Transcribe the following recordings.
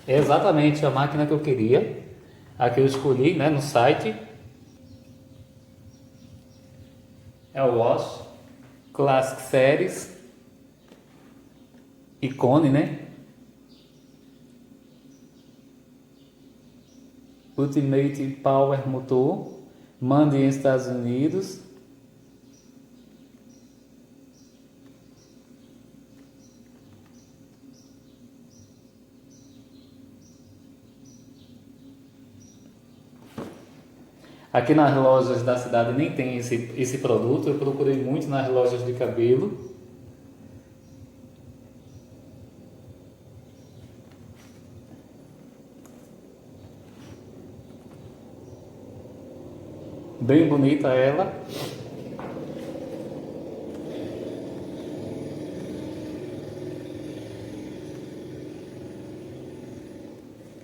É exatamente a máquina que eu queria. A que eu escolhi, né, no site. É o Wash Classic Series Icone, né? Ultimate Power Motor. Mande em Estados Unidos. Aqui nas lojas da cidade nem tem esse produto. Eu procurei muito nas lojas de cabelo. Bem bonita ela.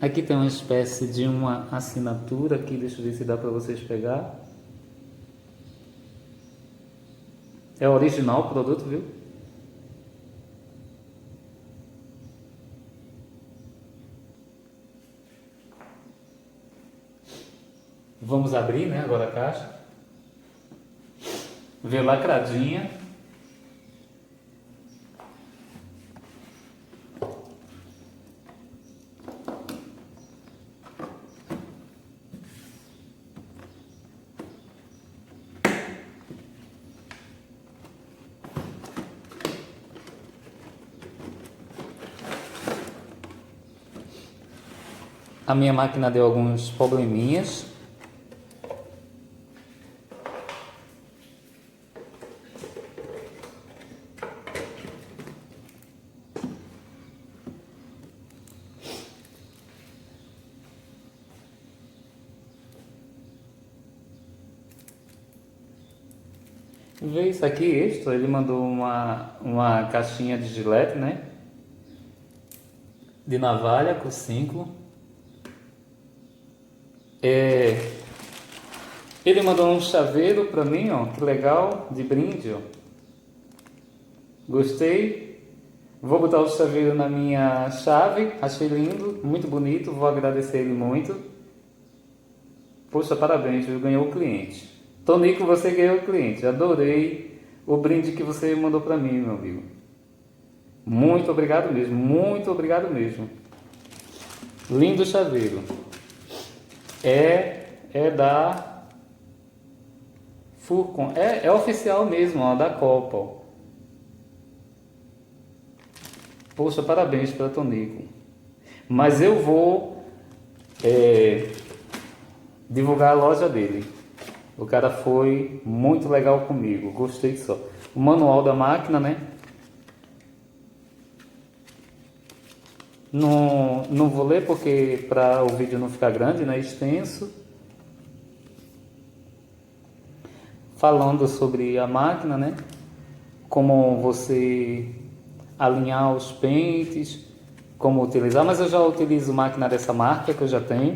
Aqui tem uma espécie de uma assinatura aqui. Deixa eu ver se dá para vocês pegar. É original o produto, viu? Vamos abrir, né, agora a caixa. Vê lacradinha. A minha máquina deu alguns probleminhas. Vê isso aqui extra, ele mandou uma caixinha de gilete, né? De navalha com 5. Ele mandou um chaveiro pra mim, ó, que legal, de brinde, ó. Gostei. Vou botar o chaveiro na minha chave, achei lindo, muito bonito, vou agradecer ele muito. Poxa, parabéns, viu? Ganhou o cliente. Tonico, você ganhou o cliente. Adorei o brinde que você mandou pra mim, meu amigo. Muito obrigado mesmo, muito obrigado mesmo. Lindo chaveiro. É da Furcon. É oficial mesmo, ó, da Copa. Ó. Poxa, parabéns para Tonico. Mas eu vou divulgar a loja dele. O cara foi muito legal comigo, gostei só. O manual da máquina, né? Não vou ler porque para o vídeo não ficar grande, né? Extenso. Falando sobre a máquina, né? Como você alinhar os pentes, como utilizar, mas eu já utilizo máquina dessa marca que eu já tenho.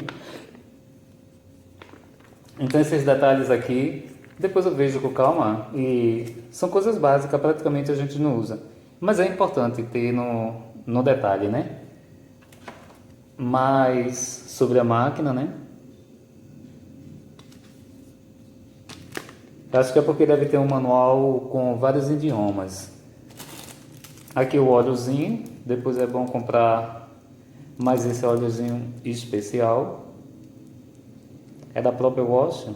Então esses detalhes aqui, depois eu vejo com calma e são coisas básicas, praticamente a gente não usa. Mas é importante ter no detalhe, né? Mais sobre a máquina, né? Acho que é porque deve ter um manual com vários idiomas. Aqui o óleozinho, depois é bom comprar mais esse óleozinho especial. É da própria Wash.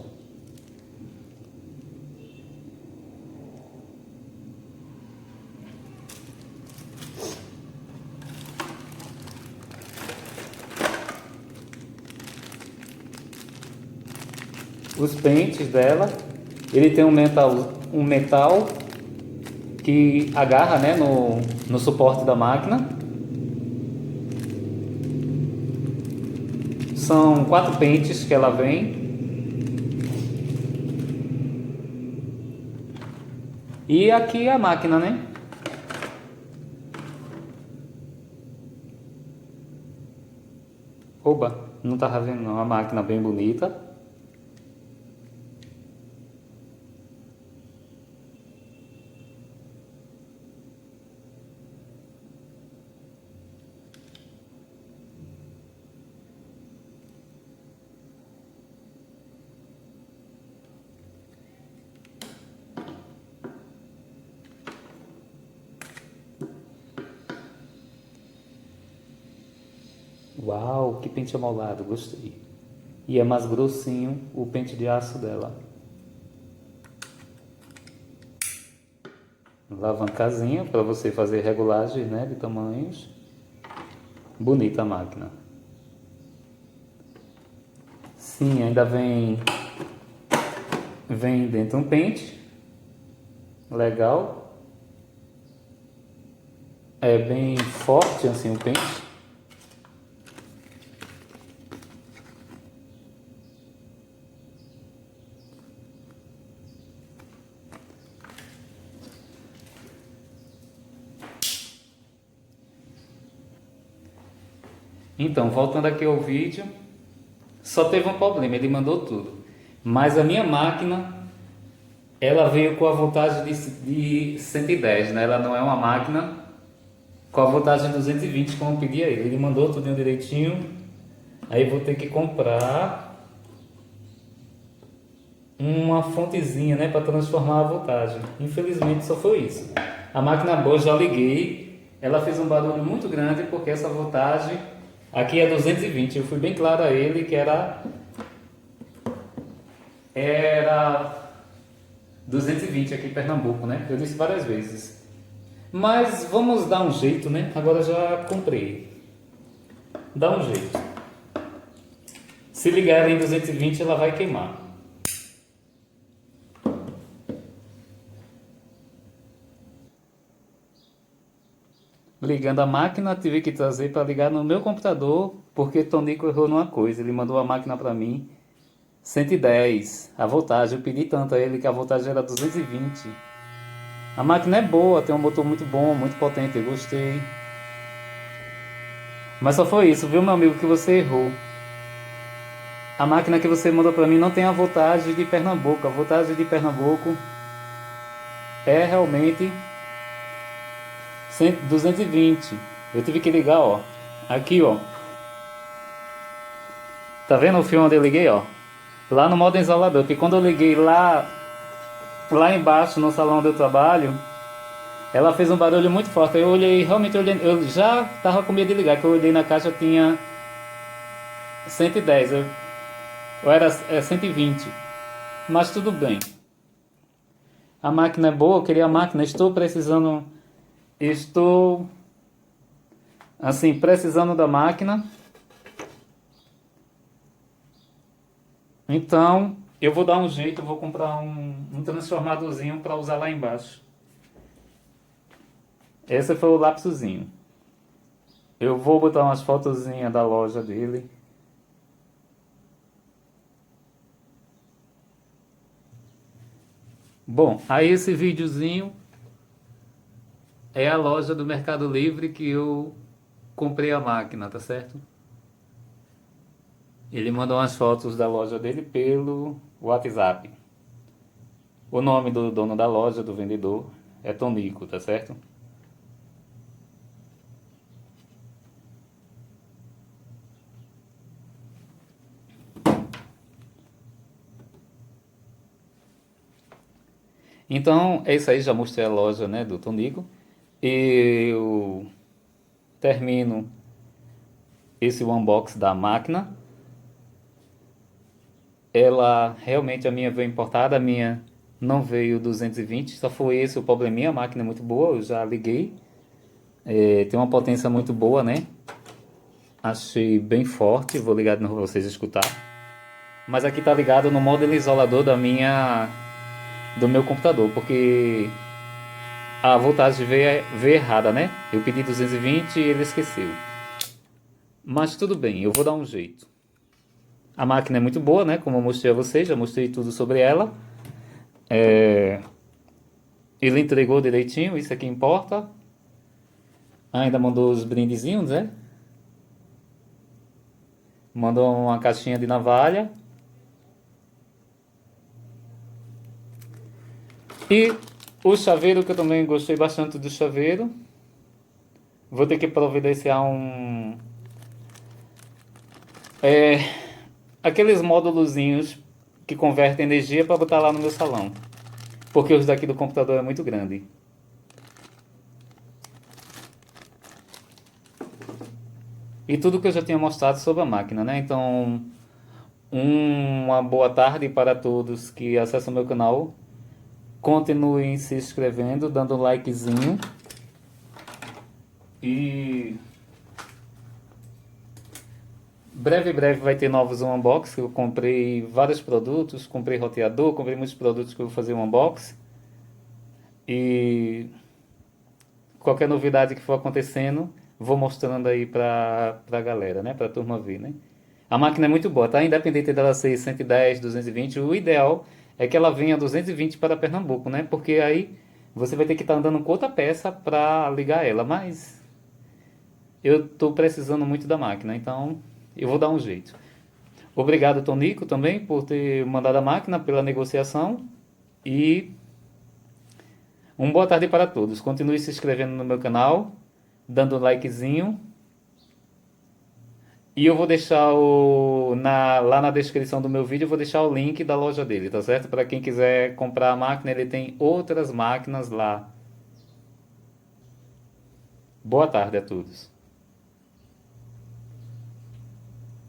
Os pentes dela, ele tem um metal que agarra, né, no suporte da máquina. São 4 pentes que ela vem. E aqui a máquina, né? Oba, não tava vendo não, a máquina bem bonita. Uau, que pente amolado, gostei. E é mais grossinho o pente de aço dela. Alavancazinha para você fazer regulagem, né, de tamanhos. Bonita a máquina. Sim, ainda vem dentro um pente. Legal. É bem forte assim o pente. Então, voltando aqui ao vídeo, só teve um problema, ele mandou tudo. Mas a minha máquina, ela veio com a voltagem de 110, né? Ela não é uma máquina com a voltagem 220 como eu pedi a ele. Ele mandou tudo direitinho. Aí vou ter que comprar uma fontezinha, né, para transformar a voltagem. Infelizmente só foi isso. A máquina boa, já liguei. Ela fez um barulho muito grande porque essa voltagem aqui é 220. Eu fui bem claro a ele que era 220 aqui em Pernambuco, né? Eu disse várias vezes. Mas vamos dar um jeito, né? Agora já comprei. Dá um jeito. Se ligar ela em 220, ela vai queimar. Ligando a máquina, tive que trazer para ligar no meu computador, porque Tonico errou numa coisa. Ele mandou a máquina para mim 110, a voltagem. Eu pedi tanto a ele que a voltagem era 220. A máquina é boa, tem um motor muito bom, muito potente, eu gostei. Mas só foi isso, viu, meu amigo, que você errou. A máquina que você mandou para mim não tem a voltagem de Pernambuco. A voltagem de Pernambuco é realmente 220. Eu tive que ligar, ó. Aqui, ó. Tá vendo o fio onde eu liguei, ó? Lá no modo isolador, que quando eu liguei lá embaixo no salão onde eu trabalho, ela fez um barulho muito forte. Eu olhei, realmente eu já tava com medo de ligar, que eu olhei na caixa, tinha 110, eu era 120. Mas tudo bem. A máquina é boa, eu queria a máquina, estou assim, precisando da máquina. Então, eu vou dar um jeito, eu vou comprar um transformadorzinho para usar lá embaixo. Esse foi o lapsozinho. Eu vou botar umas fotozinhas da loja dele. Bom, aí esse videozinho é a loja do Mercado Livre que eu comprei a máquina, tá certo? Ele mandou umas fotos da loja dele pelo WhatsApp. O nome do dono da loja, do vendedor, é Tonico, tá certo? Então, é isso aí, já mostrei a loja, né, do Tonico. Eu termino esse unboxing da máquina. Ela realmente, a minha veio importada, a minha não veio 220, só foi esse o probleminha. A máquina é muito boa, eu já liguei, tem uma potência muito boa, né? Achei bem forte, vou ligar de novo pra vocês escutar. Mas aqui tá ligado no modo isolador do meu computador, porque a voltagem veio errada, né? Eu pedi 220 e ele esqueceu. Mas tudo bem, eu vou dar um jeito. A máquina é muito boa, né? Como eu mostrei a vocês, já mostrei tudo sobre ela. Ele entregou direitinho, isso aqui importa. Ainda mandou os brindezinhos, né? Mandou uma caixinha de navalha. E o chaveiro, que eu também gostei bastante do chaveiro. Vou ter que providenciar aqueles módulozinhos que convertem energia para botar lá no meu salão. Porque os daqui do computador é muito grande. e tudo que eu já tinha mostrado sobre a máquina, né? Então, uma boa tarde para todos que acessam meu canal. Continuem se inscrevendo, dando um likezinho. E breve vai ter novos unboxing. Eu comprei vários produtos, comprei roteador, comprei muitos produtos que eu vou fazer um unboxing. E qualquer novidade que for acontecendo, vou mostrando aí pra galera, né? Pra turma ver, né? A máquina é muito boa, tá? Independente dela ser 110, 220, o ideal é que ela venha 220 para Pernambuco, né? Porque aí você vai ter que estar andando com outra peça para ligar ela, mas eu tô precisando muito da máquina, então eu vou dar um jeito. Obrigado, Tonico, também por ter mandado a máquina, pela negociação e uma boa tarde para todos. Continue se inscrevendo no meu canal, dando um likezinho. E eu vou deixar lá na descrição do meu vídeo, eu vou deixar o link da loja dele, tá certo? Para quem quiser comprar a máquina, ele tem outras máquinas lá. Boa tarde a todos.